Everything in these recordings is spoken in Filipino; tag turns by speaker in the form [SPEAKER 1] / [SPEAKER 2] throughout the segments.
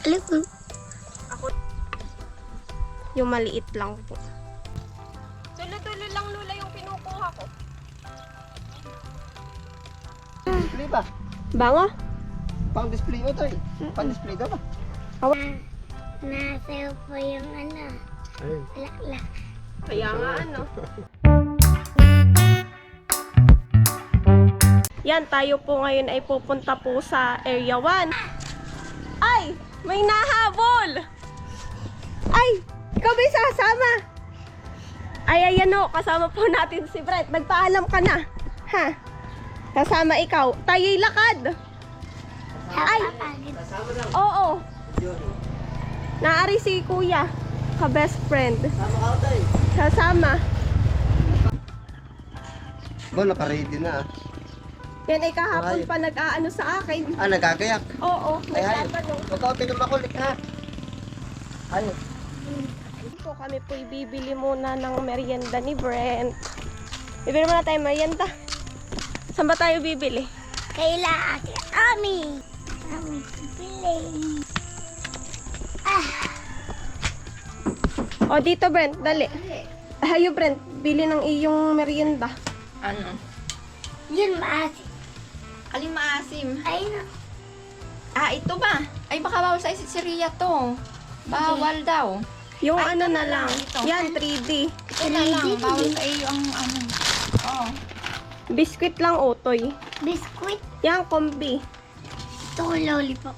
[SPEAKER 1] Alam.
[SPEAKER 2] Ako. Yung maliit lang po. Tulo-tulo lang lula yung kinukuha ko.
[SPEAKER 3] Display ba?
[SPEAKER 2] Bango?
[SPEAKER 3] Pang display mo to eh. Pang display ka ba?
[SPEAKER 1] Nasa po yung ano.
[SPEAKER 3] Ayun.
[SPEAKER 1] Wala.
[SPEAKER 2] Kaya nga ano. Yan, tayo po ngayon ay pupunta po sa Area 1. Ay! May nahabol! Ay! Ikaw ba yung sasama? Ay, ayan o. Kasama po natin si Brett. Nagpaalam ka na. Ha? Kasama ikaw. Tayo'y lakad. Ay! Oo. Naari si kuya. Ka-best friend.
[SPEAKER 3] Sama ka tayo.
[SPEAKER 2] Kasama.
[SPEAKER 3] Ba, naka-ready na ah.
[SPEAKER 2] Yan ay kahapon pa nag-aano sa akin.
[SPEAKER 3] Ah, nagkakayak.
[SPEAKER 2] Oo.
[SPEAKER 3] Ay, hay.
[SPEAKER 2] nagtatanong.
[SPEAKER 3] Huwag ka pinumakulit ha. Ayun.
[SPEAKER 2] So, kami po ibibili muna ng merienda ni Brent. Bibili muna tayo merienda. Saan ba tayo bibili?
[SPEAKER 1] Kaila Ate Ami. Ami, bili.
[SPEAKER 2] O, dito Brent, dali. Hayo Brent, bili ng iyong merienda.
[SPEAKER 4] Ano?
[SPEAKER 1] Yun, maasi.
[SPEAKER 4] Aling maasim.
[SPEAKER 1] Ay, no.
[SPEAKER 4] Ah, ito ba? Ay, baka bawal sa Siriya to. Bawal daw.
[SPEAKER 2] Yung
[SPEAKER 4] Ay,
[SPEAKER 2] ano
[SPEAKER 4] ito
[SPEAKER 2] na
[SPEAKER 4] na
[SPEAKER 2] lang.
[SPEAKER 4] lang, ito.
[SPEAKER 2] Yan, 3D.
[SPEAKER 4] Ito na lang. Bawal sa iyo ang ano. Oh.
[SPEAKER 2] Biscuit lang, utoy.
[SPEAKER 1] Biskuit.
[SPEAKER 2] Yan, kombi.
[SPEAKER 1] Ito ko lollipop.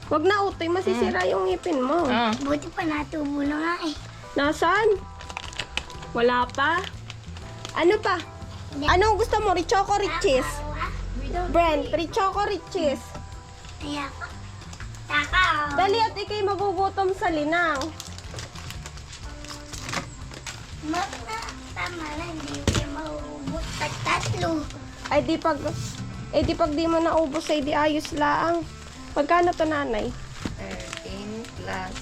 [SPEAKER 2] Wag na utoy, masisira yung ngipin mo.
[SPEAKER 4] Ah.
[SPEAKER 1] Buti pa natubo na nga eh.
[SPEAKER 2] Nasaan? Wala pa? Ano pa? Anong gusto mo? Richoco Riches? Brent, Richoco Riches.
[SPEAKER 1] Kaya ka. Takaw.
[SPEAKER 2] Dali at ikay magugutom sa linang.
[SPEAKER 1] Tama na, hindi kayo maubos. Tatlo.
[SPEAKER 2] Ay di pag di mo naubos ay di ayos laang. Pagkano to nanay?
[SPEAKER 4] 13 plus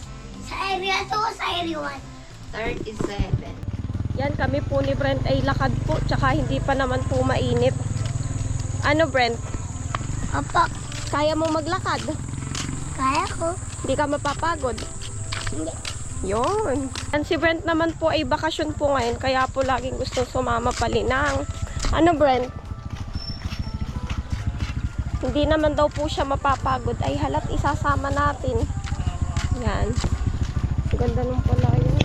[SPEAKER 1] Sa area 2 sa area
[SPEAKER 4] 37.
[SPEAKER 2] Yan kami po ni Brent ay lakad po tsaka hindi pa naman po mainit. Ano Brent?
[SPEAKER 1] 1. Opo.
[SPEAKER 2] Kaya mo maglakad?
[SPEAKER 1] Kaya ko.
[SPEAKER 2] Hindi ka mapapagod?
[SPEAKER 1] Hindi.
[SPEAKER 2] Yun. And si Brent naman po ay bakasyon po ngayon kaya po laging gusto sumama palinang. Ano Brent? Hindi naman daw po siya mapapagod. Ay halat isasama natin. Yan. Ang ganda nung pala yun.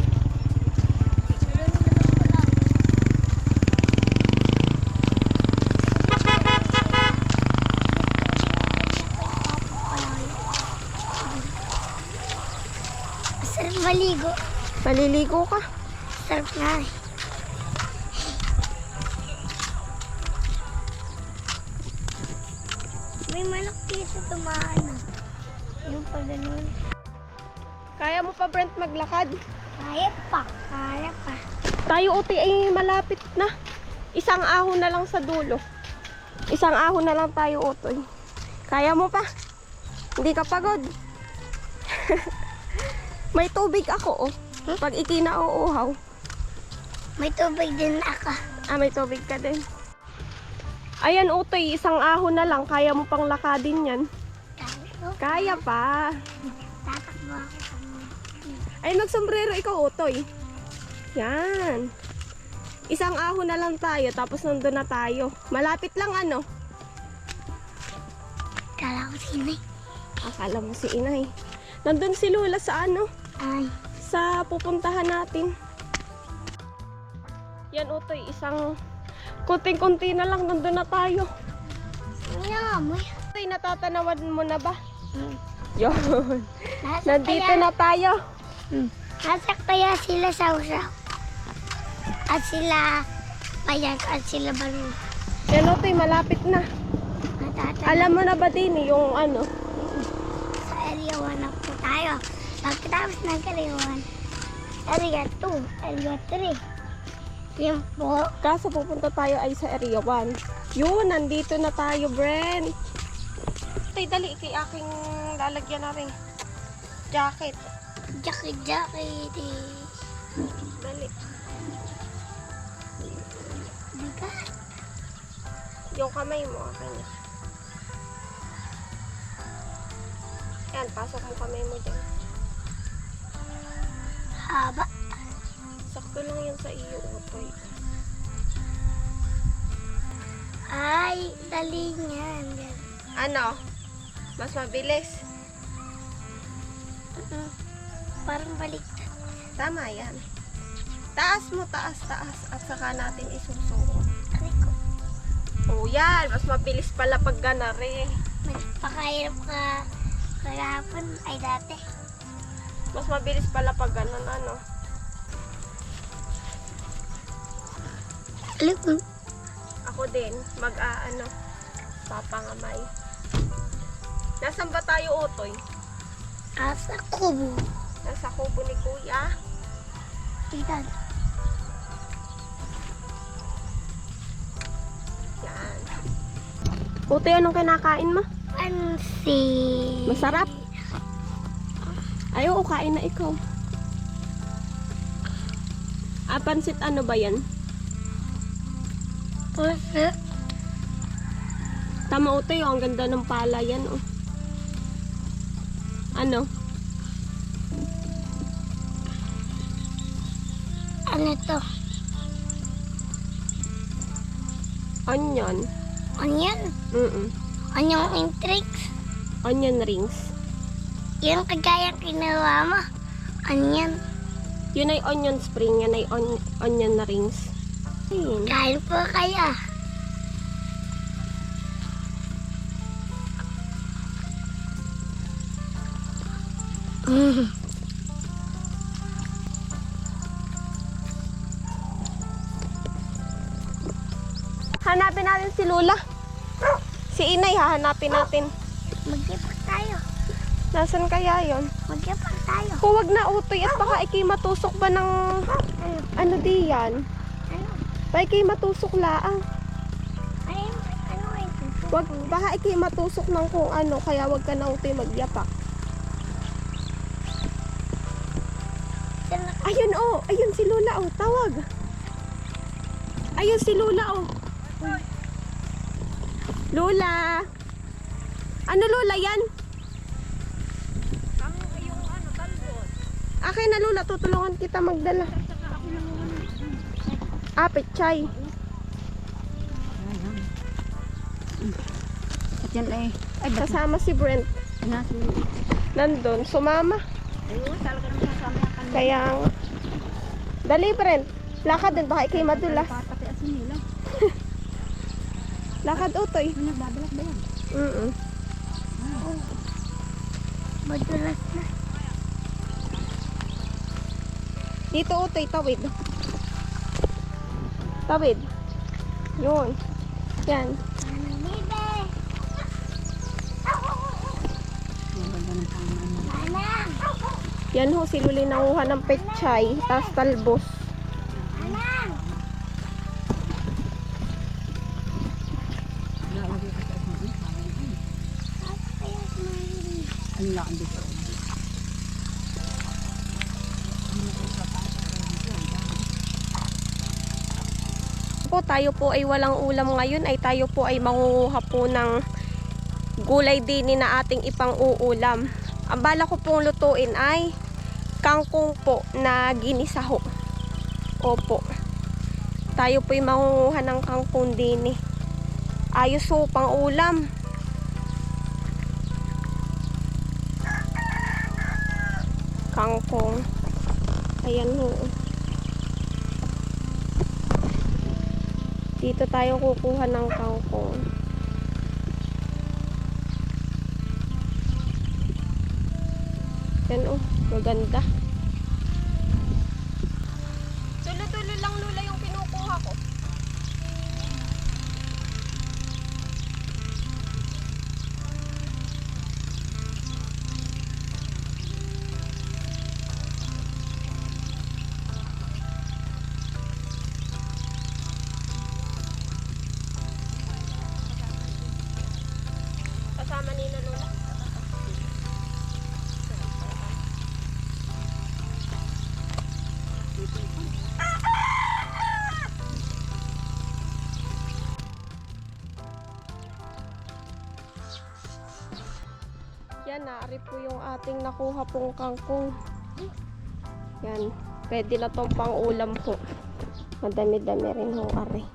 [SPEAKER 1] Sarap maligo.
[SPEAKER 2] Maliligo ka.
[SPEAKER 1] Sarap nga eh. May manok dito tumaan. Yung pa ganun.
[SPEAKER 2] Kaya mo pa Brent maglakad?
[SPEAKER 1] Kaya pa. Kaya pa.
[SPEAKER 2] Tayo uti ay malapit na. Isang ahon na lang sa dulo. Isang ahon na lang tayo utoy. Kaya mo pa? Hindi ka pagod? May tubig ako oh. Pag ikinauuhaw.
[SPEAKER 1] May tubig din ako.
[SPEAKER 2] Ah, may tubig ka din. Ayan utoy, isang ahon na lang. Kaya mo pang lakadin yan. Kaya pa.
[SPEAKER 1] Tatakbo ako sa mga.
[SPEAKER 2] Ay, magsombrero ikaw utoy. Yan. Isang ahon na lang tayo. Tapos nandun na tayo. Malapit lang ano.
[SPEAKER 1] Kala ko sinay.
[SPEAKER 2] Akala mo si inay. Nandun si Lula sa ano?
[SPEAKER 1] Ay.
[SPEAKER 2] Sa pupuntahan natin. Yan utoy, isang kunting-kunti na lang nandun na tayo.
[SPEAKER 1] Ano nga mo?
[SPEAKER 2] Utoy, natatanawan mo na ba? Yun.
[SPEAKER 1] Nasa
[SPEAKER 2] Nandito
[SPEAKER 1] kaya,
[SPEAKER 2] na tayo.
[SPEAKER 1] Nasa kaya sila sa usaw. At sila payak at sila barun.
[SPEAKER 2] Yan utoy, malapit na.
[SPEAKER 1] Natatanda.
[SPEAKER 2] Alam mo na ba din yung ano?
[SPEAKER 1] Sa area 1 na po tayo. Pagkatapos ng area 1, area 2, area 3. Yan po.
[SPEAKER 2] Kaso pupunta tayo ay sa area 1. Yun, nandito na tayo, Brent. Tay, dali, kay aking lalagyan na rin. Jacket.
[SPEAKER 1] Jacket.
[SPEAKER 2] Dali.
[SPEAKER 1] Diba?
[SPEAKER 2] Yung kamay mo, akin na. Yan, pasok mo kamay mo dyan.
[SPEAKER 1] Haba.
[SPEAKER 2] Sakto lang yan sa iyo, Utoy.
[SPEAKER 1] Ay, dali niyan.
[SPEAKER 2] Ano? Mas mabilis.
[SPEAKER 1] Parang baliktad.
[SPEAKER 2] Tama yan. Taas mo, taas. At saka natin isusuot.
[SPEAKER 1] Aray ko.
[SPEAKER 2] Oh, yan. Mas mabilis pala pag ganari.
[SPEAKER 1] Mas pakahirap ka kahapon. Ay, dati.
[SPEAKER 2] Mas mabilis pala pag ganon, ano.
[SPEAKER 1] Alam ko.
[SPEAKER 2] Ako din, papangamay. Nasaan ba tayo, Utoy?
[SPEAKER 1] Asa kubo.
[SPEAKER 2] Nasa kubo ni Kuya.
[SPEAKER 1] Itan.
[SPEAKER 2] Yan. Utoy, anong kinakain mo?
[SPEAKER 1] Pansit.
[SPEAKER 2] Masarap. Ayaw, kain na ikaw. Pansit ano ba yan?
[SPEAKER 1] Puso.
[SPEAKER 2] Tama, Utoy, ang ganda ng pala yan, oh. Ano?
[SPEAKER 1] Ano to?
[SPEAKER 2] Onion.
[SPEAKER 1] Onion? Onion intrix?
[SPEAKER 2] Onion rings.
[SPEAKER 1] Yung kagaya kinuha mo. Onion.
[SPEAKER 2] Yun ay onion spring, yan ay onion rings. Ayun.
[SPEAKER 1] Kain po kaya.
[SPEAKER 2] Hanapin natin si Lula. Si Inay, hahanapin natin.
[SPEAKER 1] Magyapak tayo.
[SPEAKER 2] Nasaan kaya yon?
[SPEAKER 1] Magyapak tayo.
[SPEAKER 2] Huwag na, Utoy, at baka ikay matusok ba ng ano di yan?
[SPEAKER 1] Ano?
[SPEAKER 2] Baka ikay matusok laang.
[SPEAKER 1] Ano ito?
[SPEAKER 2] Wag, baka ikay matusok ng kung ano, kaya wag ka na, Utoy, magyapak. Ayun, oh, ayun si Lula, oh, tawag. Ayun si Lula, oh. Lula. Ano, Lula, yan? Akin na, Lula, tutulungan kita magdala. Pechay.
[SPEAKER 4] At yan ay
[SPEAKER 2] Kasama si Brent. Nandun, sumama. Kaya nga. Dali, Brent. Lakad din, baka ikay madulas. Lakad, Utoy.
[SPEAKER 4] Nagbabalak ba yan?
[SPEAKER 1] Madulas na.
[SPEAKER 2] Dito, Utoy, tawid. Tawid. Yun. Yan.
[SPEAKER 1] Bibe! Manang!
[SPEAKER 2] Yan ho, si Luli nanguha ng pechay, tas talbos.
[SPEAKER 1] Manang!
[SPEAKER 4] Ano lang dito?
[SPEAKER 2] Tayo po ay walang ulam ngayon, ay tayo po ay mangunguha po ng gulay din na ating ipang-uulam. Ang bala ko pong lutuin ay kangkong po na ginisaho. Opo. Tayo po ay mangunguha ng kangkong din. Ayos po pang ulam. Kangkong. Ayan ho. Dito tayo kukuha ng kangkong. Yan, oh, maganda. Tulo-tulo lang, Lula, yung kinukuha ko. Kasama nila, Lula. Yan, naari po yung ating nakuha pong kangkong. Yan, pwede na tong pang ulam po. Madami-dami rin ho, ari.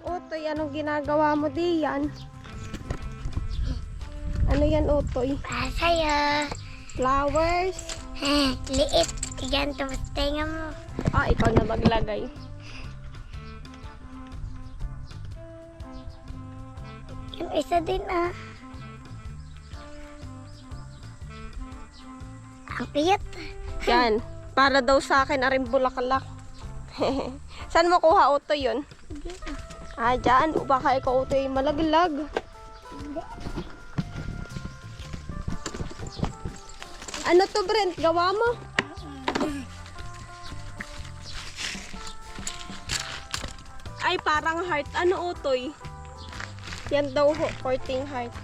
[SPEAKER 2] Otoy, anong ginagawa mo diyan? Ano yan, Otoy?
[SPEAKER 1] Pasaya.
[SPEAKER 2] Flowers?
[SPEAKER 1] Liit. Yan, tapos tenga mo.
[SPEAKER 2] Ah, ikaw na maglagay.
[SPEAKER 1] Yung isa din Ang piyat.
[SPEAKER 2] Yan, para daw sa akin aring bulaklak. Saan mo kuha, Otoy, yun? Ah, dyan. O baka ikaw, Otoy, malaglag. Ano to, Brent? Gawa mo? Ay, parang heart. Ano, Otoy? Yan daw ho, courting heart.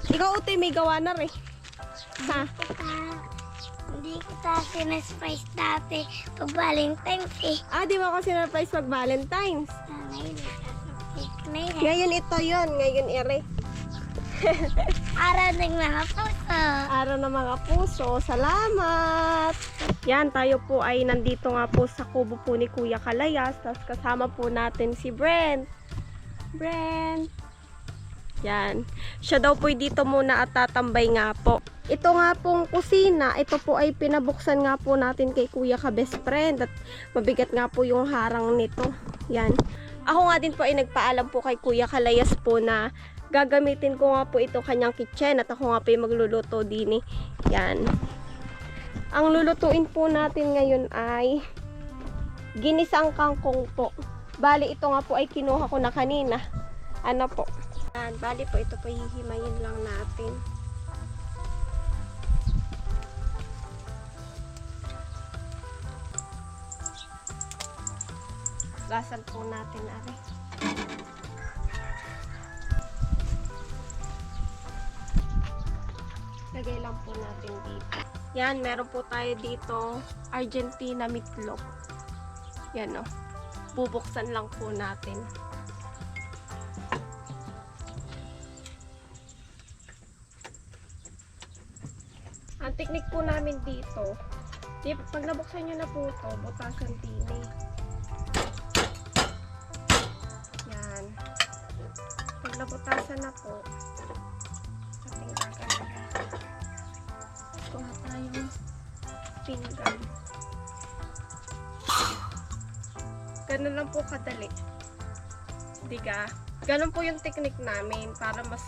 [SPEAKER 2] Ikaw, Otoy, may gawa na rin. Ha?
[SPEAKER 1] Hindi kita sinaspice dati pag Valentine's eh.
[SPEAKER 2] Ah, di mo ako sinurprise pag Valentine's.
[SPEAKER 1] Ngayon, ngayon.
[SPEAKER 2] Ngayon ito yon, ngayon ere.
[SPEAKER 1] Araw ng mga puso.
[SPEAKER 2] Araw ng mga puso, salamat! Yan, tayo po ay nandito nga po sa kubo po ni Kuya Kalayas. Tapos kasama po natin si Brent. Brent! Yan. Siya daw po dito muna at tatambay nga po. Ito nga pong kusina, ito po ay pinabuksan nga po natin kay Kuya ka best friend. At mabigat nga po yung harang nito. Yan. Ako nga din po ay nagpaalam po kay Kuya Kalayas po na gagamitin ko nga po ito kanyang kitchen at ako nga po yung magluluto din eh. Yan. Ang lulutuin po natin ngayon ay ginisang kangkong po. Bali ito nga po ay kinuha ko na kanina. Ano po? Yan. Bali po ito po hihimayin lang natin. Gasan po natin ari. Lagay lang po natin dito. Yan, meron po tayo dito Argentina meatloaf. Yan o. Bubuksan lang po natin. Ang teknik po namin dito, pag nabuksan nyo na po ito, butasan tini. Yan. Pag nabutasan na po, ating gagawin. Kuha tayong pinggan. Ganun lang po kadali. Diga. Ganun po yung technique namin para mas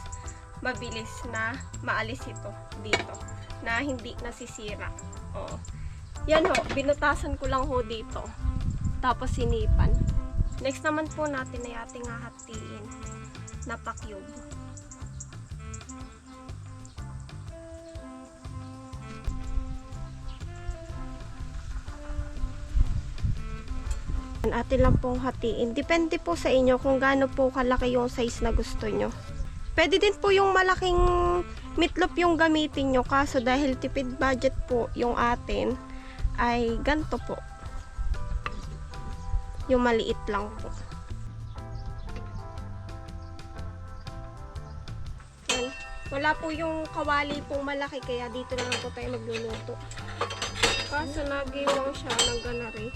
[SPEAKER 2] mabilis na maalis ito dito. Na hindi nasisira. Oo. Yan ho. Binutasan ko lang ho dito. Tapos sinipan. Next naman po natin ay ating hahatiin na pa-cube. Atin lang pong hatiin. Depende po sa inyo kung gaano po kalaki yung size na gusto nyo. Pwede din po yung malaking meatloaf yung gamitin nyo. Kaso dahil tipid budget po yung atin, ay ganito po. Yung maliit lang po. Yan. Wala po yung kawali pong malaki, kaya dito na lang po tayo magluluto. Kaso nag-iwang siya ng ganari.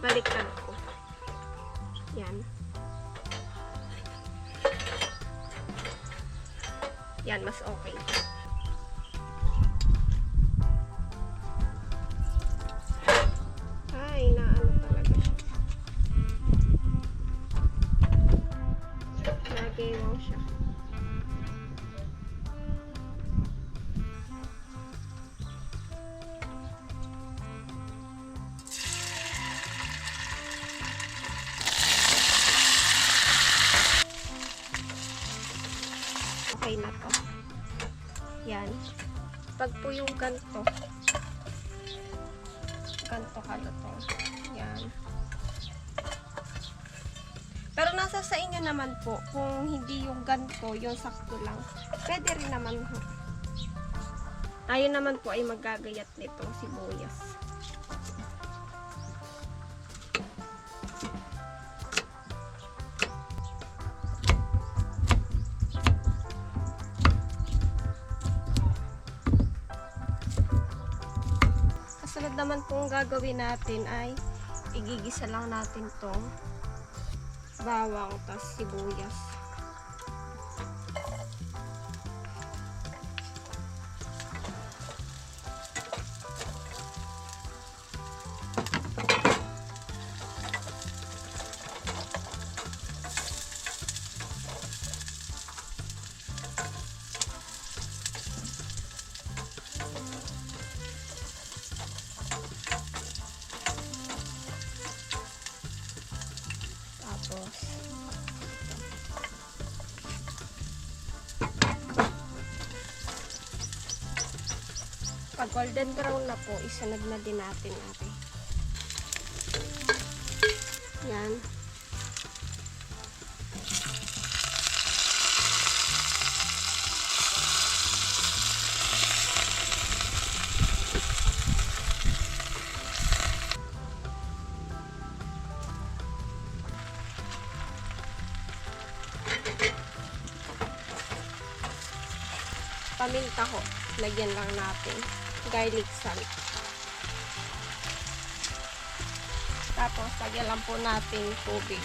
[SPEAKER 2] Baliktad ko. Yan. Yan, mas okay. Ay, naano talaga siya. Nag-iwang siya. Okay na to. Yan. Pag po yung ganto to. Yan. Pero nasa sa inyo naman po, kung hindi yung ganto, yung sakto lang, pwede rin naman ho. Tayo naman po ay magagayat nitong sibuyas. naman pong gagawin natin ay igigisa lang natin tong bawang tas sibuyas. Tapos, pag golden brown na po, isunod na din natin natin. Yan. Paminta ho, lagyan lang natin garlic salt. Tapos lagyan lang po natin tubig.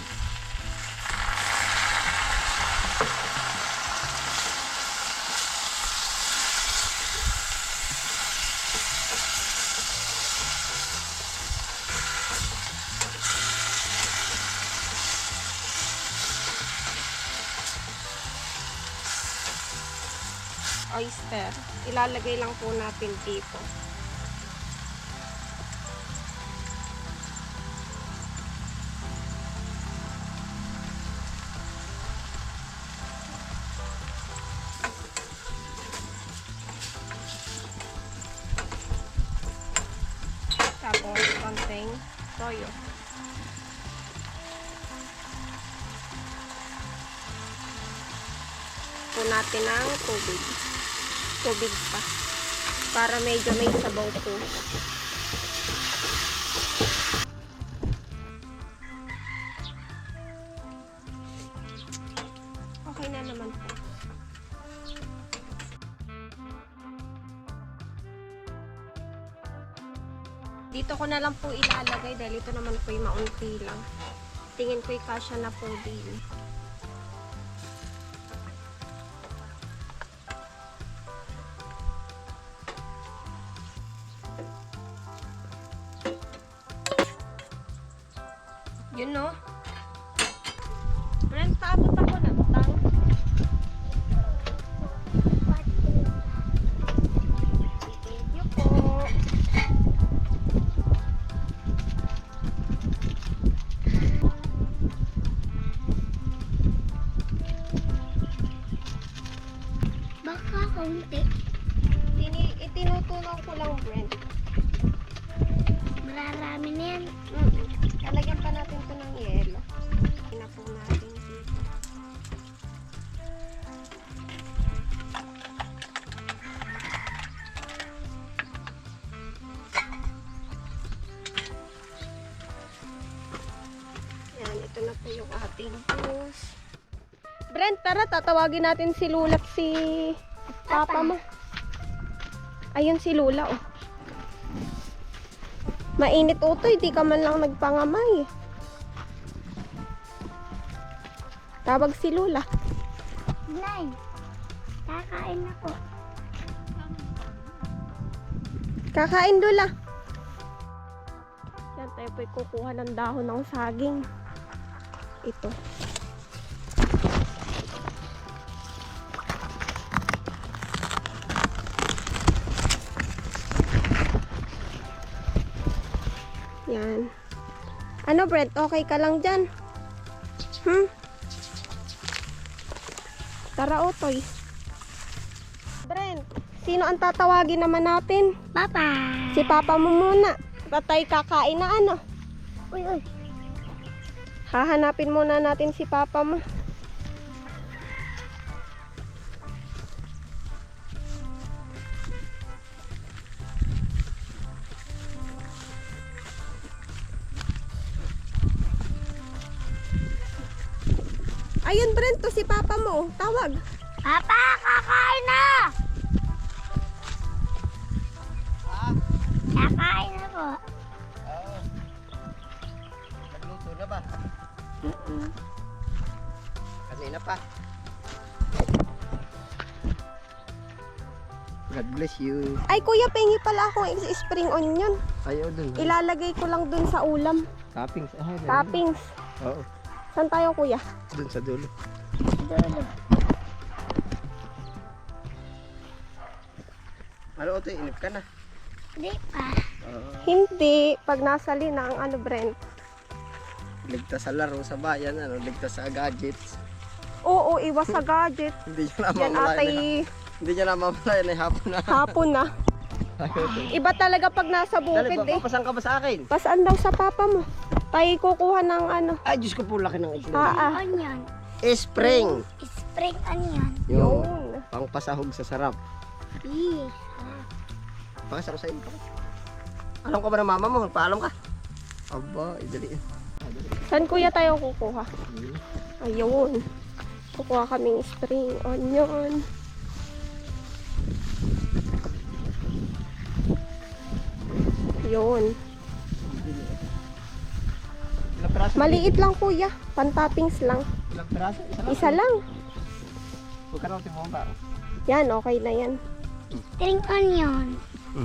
[SPEAKER 2] Oyster. Ilalagay lang po natin dito. Tapos, konting toyo. Po natin ang tubig. Tubig pa. Para medyo may sabaw po. Okay na naman po. Dito ko na lang po ilalagay dahil ito naman po yung maunti lang. Tingin ko yung kasya na po din. Yun no? Brent, paabot ako na tang. Thank you po.
[SPEAKER 1] Baka kaunti.
[SPEAKER 2] Itinutulong ko lang, Brent.
[SPEAKER 1] Mararami na yan.
[SPEAKER 2] Lalagyan pa natin ito ng yelo. Pinapong natin dito. Yan, ito na po yung ating juice. Brent, tara, tatawagin natin si Lula at si Papa mo. Ayun si Lula, oh. Mainit utoy, di ka man lang nagpangamay. Tawag si Lula.
[SPEAKER 1] Nay, kakain ako.
[SPEAKER 2] Kakain, Lula. Yan, tayo po'y kukuha ng dahon ng saging. Ito. Yan. Ano, Brent? Okay ka lang dyan? Tara, Otoy. Brent, sino ang tatawagin naman natin?
[SPEAKER 1] Papa.
[SPEAKER 2] Si Papa mo muna. Tatay kakain na ano?
[SPEAKER 1] Uy, uy.
[SPEAKER 2] Hahanapin muna natin si Papa mo. Ayun, Brent, to si Papa mo. Tawag.
[SPEAKER 1] Papa, kakain na! Kakain na po.
[SPEAKER 3] Oo. Nagluto na ba? Kanina pa. God bless you.
[SPEAKER 2] Ay, kuya, pengi pala akong spring onion.
[SPEAKER 3] Ayaw dun.
[SPEAKER 2] Ilalagay ko lang dun sa ulam.
[SPEAKER 3] Toppings.
[SPEAKER 2] Toppings.
[SPEAKER 3] Oo.
[SPEAKER 2] Saan tayo, kuya?
[SPEAKER 3] Dun sa dulo.
[SPEAKER 1] Dulo.
[SPEAKER 3] Ano ito, inip ka na.
[SPEAKER 1] Di pa.
[SPEAKER 3] Oo.
[SPEAKER 2] Hindi. Pag nasa linang, ano, Brent?
[SPEAKER 3] Ligtas sa laro sa bayan, ligtas sa gadgets.
[SPEAKER 2] Oo, iwas sa gadget.
[SPEAKER 3] Hindi niya
[SPEAKER 2] Yan atay
[SPEAKER 3] Hindi niya namamalayan ay hapon na.
[SPEAKER 2] hapon na. Iba talaga pag nasa
[SPEAKER 3] Dali,
[SPEAKER 2] bukid eh.
[SPEAKER 3] papasan ka ba sa akin?
[SPEAKER 2] Pasaan daw sa papa mo? Tayo kukuha ng ano.
[SPEAKER 3] Ay, Diyos ko po, laki ng itlog.
[SPEAKER 1] Onion.
[SPEAKER 3] Spring.
[SPEAKER 1] Spring onion.
[SPEAKER 3] Yung
[SPEAKER 2] Yun.
[SPEAKER 3] pangpasahog sa sarap.
[SPEAKER 1] Ih.
[SPEAKER 3] Pakasama sa iyo. Alam ka ba ng mama mo? Paalam ka. Aba, idali.
[SPEAKER 2] Saan kuya tayo kukuha? Ayun. Kukuha kaming spring onion. Yun.
[SPEAKER 3] Ilang piraso?
[SPEAKER 2] Maliit lang kuya. Pantoppings lang.
[SPEAKER 3] Ilang piraso? Isa lang.
[SPEAKER 2] Isa lang.
[SPEAKER 3] Huwag ka na tibong ba?
[SPEAKER 2] Yan, okay na yan.
[SPEAKER 1] Spring onion.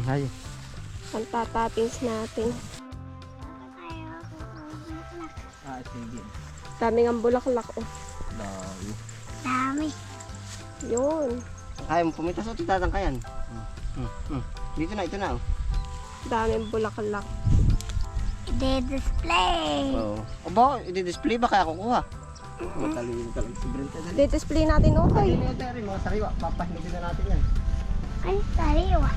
[SPEAKER 3] Hayo.
[SPEAKER 2] Pantoppings natin.
[SPEAKER 3] Ah, sige.
[SPEAKER 2] Daming ang bulaklak oh.
[SPEAKER 3] Dami.
[SPEAKER 1] Dami.
[SPEAKER 2] Yun.
[SPEAKER 3] Ayaw mo pumitas o titatang ka yan? Dito na, ito na. Oh.
[SPEAKER 2] Daming bulaklak.
[SPEAKER 1] I-display.
[SPEAKER 3] Oo. Aba, i-display ba kaya kukuha? Matalino talaga si Brent.
[SPEAKER 2] Di-display natin okay.
[SPEAKER 3] Hindi nyo tayo mga sariwa. Papahingin na natin yan.
[SPEAKER 1] Ay, sariwa.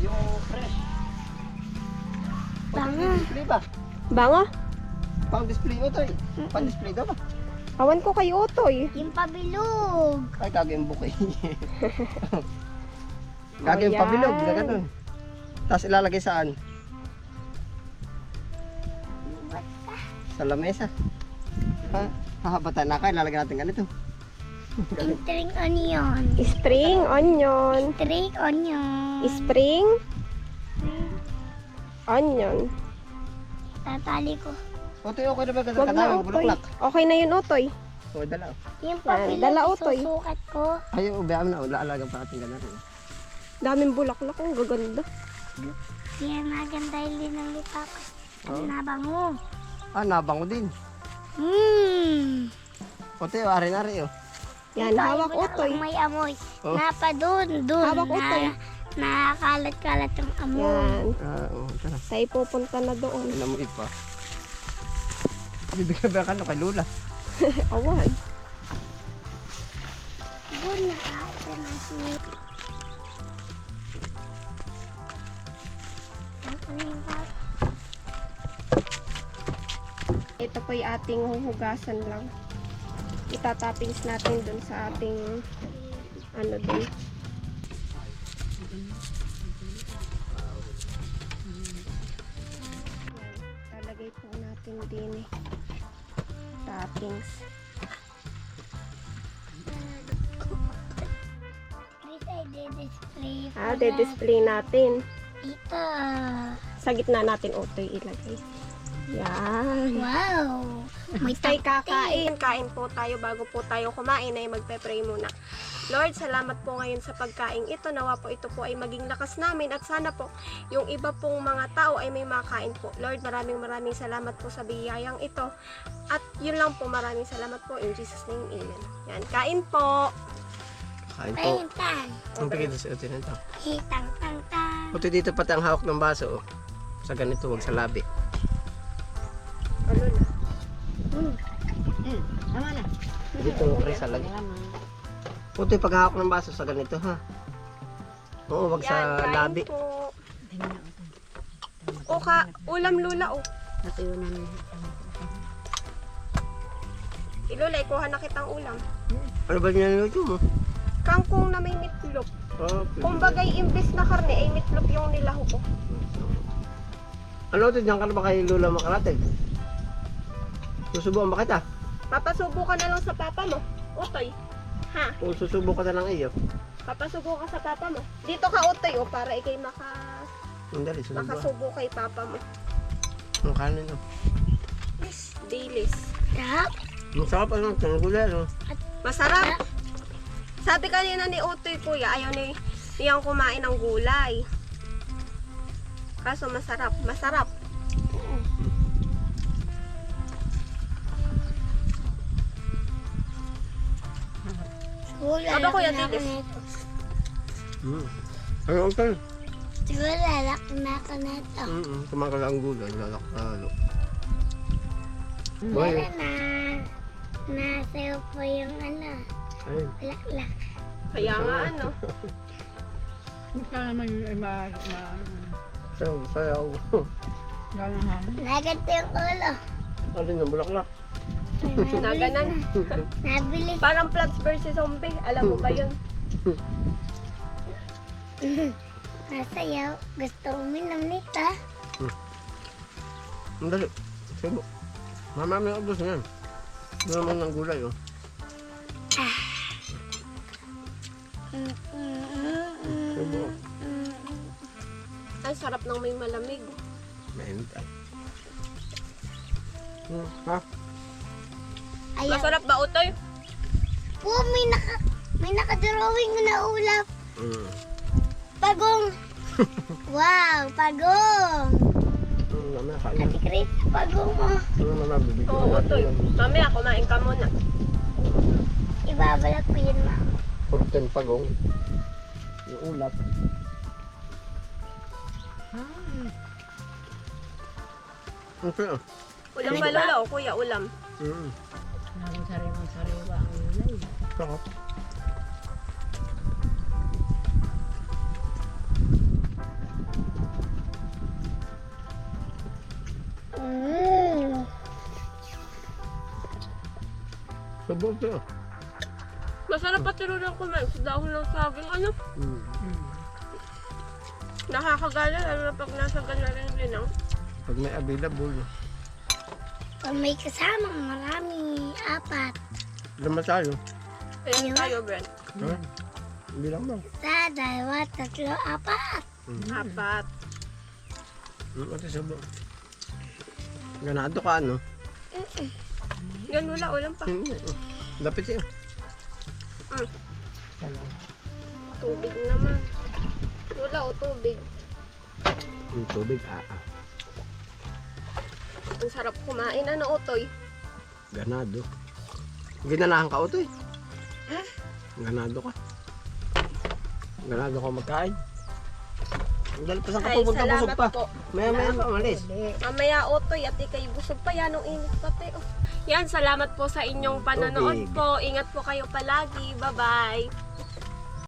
[SPEAKER 3] Yung fresh.
[SPEAKER 1] Bango.
[SPEAKER 3] Display ba?
[SPEAKER 2] Bango.
[SPEAKER 3] Pang display mo to eh. Pang display daw ba?
[SPEAKER 2] Awan ko kay Otoy.
[SPEAKER 1] Yung pabilog.
[SPEAKER 3] Ay, gagawin bukay. Gagawin pabilog, na ganun. Tapos ilalagay saan? Sa lamesa. Ha? Hahabatan na ka, ilalagay natin ganito.
[SPEAKER 1] Spring onion.
[SPEAKER 2] Spring onion.
[SPEAKER 1] Spring onion.
[SPEAKER 2] Spring onion.
[SPEAKER 1] Tatali ko.
[SPEAKER 3] Otoy, okay na ba?
[SPEAKER 2] Wag na
[SPEAKER 3] Katawin,
[SPEAKER 2] Otoy.
[SPEAKER 3] bulaklak.
[SPEAKER 2] Okay na yun Otoy.
[SPEAKER 3] O, dala.
[SPEAKER 1] Yung
[SPEAKER 2] Yan,
[SPEAKER 1] pabilog,
[SPEAKER 2] dala, Otoy.
[SPEAKER 1] isusukat ko.
[SPEAKER 3] Ayaw, ubayaan na. Laalagang pa natin ganun.
[SPEAKER 2] Daming bulaklak. Ang gaganda.
[SPEAKER 1] Kaya maganda yung linang ni Papa.
[SPEAKER 3] Oh.
[SPEAKER 1] Nabango.
[SPEAKER 3] Ah, nabango din. Otoy, ari-ari oh.
[SPEAKER 2] Yan,
[SPEAKER 1] Ito,
[SPEAKER 2] hawak
[SPEAKER 1] iba
[SPEAKER 2] Otoy.
[SPEAKER 1] lang may amoy.
[SPEAKER 3] Oh.
[SPEAKER 1] Napa dun.
[SPEAKER 2] Hawak, Otoy.
[SPEAKER 1] Nakakalat-kalat yung amoy.
[SPEAKER 2] Yan.
[SPEAKER 3] Ah, oo, tara.
[SPEAKER 2] Tayo pupunta na doon.
[SPEAKER 3] Inamuit pa. Bibigyan ba ka no kay Lula?
[SPEAKER 2] Awan.
[SPEAKER 1] Doon nakakalat na si... Ano yung bag?
[SPEAKER 2] Ito po yung ating huhugasan lang. Itatoppings natin dun sa ating ano dun. Talagay po natin din eh. Toppings.
[SPEAKER 1] Rita, i-display ko
[SPEAKER 2] Ah,
[SPEAKER 1] na.
[SPEAKER 2] de-display natin.
[SPEAKER 1] Dito.
[SPEAKER 2] Sa gitna natin Otoy ilagay. Yan.
[SPEAKER 1] Wow. May
[SPEAKER 2] Tayo
[SPEAKER 1] takte.
[SPEAKER 2] kakain. Kain po tayo bago po tayo kumain ay magpe-pray muna. Lord, salamat po ngayon sa pagkain ito. Nawa po ito po ay maging lakas namin at sana po yung iba pong mga tao ay may makain po. Lord, maraming salamat po sa biyayang ito. At yun lang po, maraming salamat po. In Jesus' name, amen. Yan, kain po.
[SPEAKER 3] Kain po.
[SPEAKER 1] Pahintan.
[SPEAKER 3] Ang pagkita si Otoy nito.
[SPEAKER 1] Hitang tang tang.
[SPEAKER 3] Otoy, dito pati ang hawak ng baso. Oh. Sa ganito, wag sa labi.
[SPEAKER 2] Ano na?
[SPEAKER 3] Dito mo pre sa lagi. Otoy, pag hawak ng baso sa ganito ha. Oo, wag
[SPEAKER 2] Yan,
[SPEAKER 3] sa
[SPEAKER 2] kain
[SPEAKER 3] labi.
[SPEAKER 2] po. O ka, ulam lula o. Ilula, ikuha na kitang ulam.
[SPEAKER 3] Ano ba niluto mo?
[SPEAKER 2] Kangkong na may mitlop.
[SPEAKER 3] Oh,
[SPEAKER 2] Kumbagay, imbes na karne, ay mitlop yung nilaho ko.
[SPEAKER 3] ano ito, diyan ka na ba kay Lula makarating? Susubukan ba kita?
[SPEAKER 2] Papasubo ka na lang sa papa mo. Utoy. Ha?
[SPEAKER 3] Kung susubo ka na lang iyo.
[SPEAKER 2] Papasubo ka sa papa mo. Dito ka utoy o para ikay
[SPEAKER 3] Ang dali, sunod ba?
[SPEAKER 2] Nakasubo kay papa mo.
[SPEAKER 3] Ang kanin, oh.
[SPEAKER 2] Dilis.
[SPEAKER 1] Sarap.
[SPEAKER 3] Ang sarap, ano? Ang gulay, no?
[SPEAKER 2] Masarap. Sabi kanina ni Utoy, kuya, ayaw niyang kumain ng gulay. Kaso masarap. Masarap.
[SPEAKER 1] Siguro
[SPEAKER 2] Ano, Kuya
[SPEAKER 1] lalaki na ako
[SPEAKER 2] Titis?
[SPEAKER 1] nito.
[SPEAKER 3] Ano, okay.
[SPEAKER 1] Siguro lalaki na ako nito.
[SPEAKER 3] Kumakala ang gulay, lalakalo.
[SPEAKER 1] Wala na. Nasayo po yung ano.
[SPEAKER 3] Ay,
[SPEAKER 1] Laklak.
[SPEAKER 2] Kaya nga ano.
[SPEAKER 3] sayaw.
[SPEAKER 1] Naganto yung ulo.
[SPEAKER 3] Alin ang bulaklak?
[SPEAKER 2] Naganan.
[SPEAKER 1] Nabili.
[SPEAKER 2] Parang Plants vs. Zombie. Alam mo ba yun?
[SPEAKER 1] Nasayaw. Gusto uminom nito.
[SPEAKER 3] Ang dali. Sibo. Mamami ang ubos niyan. Doon naman ng gulay, oh. Sibo.
[SPEAKER 2] Ang sarap ng may malamig.
[SPEAKER 3] Mainit, ay. Ha?
[SPEAKER 1] Ayaw.
[SPEAKER 2] Masarap ba, Utoy?
[SPEAKER 1] Po, may naka-drawing na ulap. Pagong. Wow, pagong.
[SPEAKER 3] Mamaya kain.
[SPEAKER 1] Ate Chris, pagong mo.
[SPEAKER 3] Mamaya bibigyan
[SPEAKER 2] Oo,
[SPEAKER 3] natin
[SPEAKER 2] Utoy.
[SPEAKER 3] yan.
[SPEAKER 2] Mamaya, kumain ka muna.
[SPEAKER 1] Ibabalak ko yun, ma.
[SPEAKER 3] 14 pagong. Yung ulap. Okay, ah.
[SPEAKER 2] Ulam ba, Lola? O kuya, ulam?
[SPEAKER 5] Sariwa ang gulay.
[SPEAKER 3] Sarap. Sabog siya.
[SPEAKER 2] Masarap pati rin ang kumain sa dahon ng saging. Ano? Nakakagala, lalo na pag nasa ganarin din ang.
[SPEAKER 3] Pag may available.
[SPEAKER 1] Pag may kasamang marami, 4.
[SPEAKER 3] Lama tayo.
[SPEAKER 2] Ayan tayo, Brent.
[SPEAKER 3] Ha? Hindi lang ba?
[SPEAKER 1] Isa, 2, 3, 4.
[SPEAKER 2] 4.
[SPEAKER 3] Ate sabog. Ganado ka, ano?
[SPEAKER 2] Yan, wala, ulam pa.
[SPEAKER 3] Lapit siya.
[SPEAKER 2] Tubig naman. Wala, o tubig.
[SPEAKER 3] Yung tubig,
[SPEAKER 2] Ang sarap kumain. Ano, Utoy?
[SPEAKER 3] Ganado. Ginanahan ka, Otoy. Ganado ka. Ganado ka magkain. Ang dali pa saan ka
[SPEAKER 2] Ay,
[SPEAKER 3] pupunta, busog
[SPEAKER 2] salamat
[SPEAKER 3] pa.
[SPEAKER 2] po.
[SPEAKER 3] Maya-maya ka umalis.
[SPEAKER 2] Mamaya, Utoy, at ikay busog pa. Yan, ang init pati. Oh. Yan, salamat po sa inyong panonood
[SPEAKER 3] Tubig.
[SPEAKER 2] po. Ingat po kayo palagi. Bye-bye.